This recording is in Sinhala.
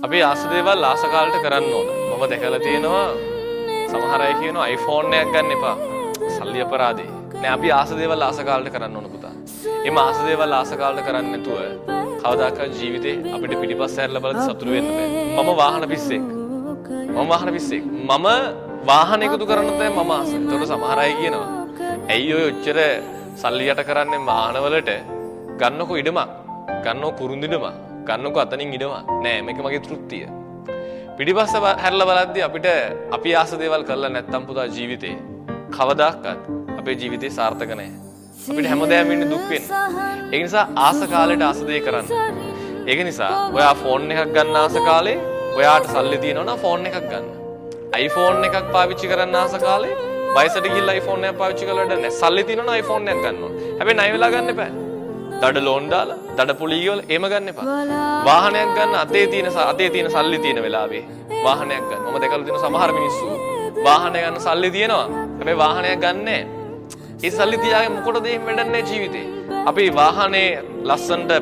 අපි ආස දේවල් ආස කාලට කරන්න ඕන. මම දැකලා තියෙනවා සමහර අය කියනවා iPhone එකක් ගන්න එපා. සල්ලි අපරාදේ. නෑ අපි ආස දේවල් ආස කාලට කරන්න ඕන පුතා. එම ආස දේවල් ආස කාලට කරන්නේ නැතුව කවදාකවත් ජීවිතේ අපිට පිටිපස්ස හැරලා බලද්දි සතුටු වෙන්න බෑ. මම වාහන පිස්සෙක්. මම වාහන එකතු කරන්න තමයි මම ආස. ඒතකොට සමහර අය කියනවා ඇයි ඔය ඔච්චර සල්ලි යට කරන්නේ වාහනවලට? ගන්නකො ඉඩමක්. ගන්නකො කුරුඳිඩමක්. ගන්නකො අතනින් ඉඩමක්. නෑ මේක මගේ තෘප්තිය. පිටිපස්ස හැරලා බලද්දි අපිට අපි ආස දේවල් කරලා නැත්තම් පුතා ජීවිතේ කවදාකවත් අපේ ජීවිතේ සාර්ථක නැහැ. අපිට හැමදාම ඉන්නේ දුක් වෙන්න. ඒ නිසා ආස කාලේට ආස දේ කරන්න. ඒක නිසා ඔයා ෆෝන් එකක් ගන්න ආස කාලේ ඔයාට සල්ලි තියෙනවා නම් ෆෝන් එකක් ගන්න. iPhone එකක් පාවිච්චි කරන්න ආස කාලේ වයසට ගිහිල්ලා iPhone එකක් පාවිච්චි කරලා වැඩ නැහැ. සල්ලි තියෙනවා නම් iPhone එකක් ගන්න ඕන. හැබැයි ණය වෙලා ගන්න එපා. දඩ ලෝන් දාලා දඩ පොලී වල එහෙම ගන්න එපා. වාහනයක් ගන්න අතේ තියෙන සල්ලි තියෙන වෙලාවේ වාහනයක් ගන්න. මම දැකලා තියෙන සමහර මිනිස්සු වාහනය ගන්න සල්ලි තියෙනවා. හැබැයි වාහනයක් ගන්න නැහැ. ඒ සල්ලි තියාගෙන මොකටද එහෙම වැඩන්නේ ජීවිතේ? අපි වාහනේ ලස්සනට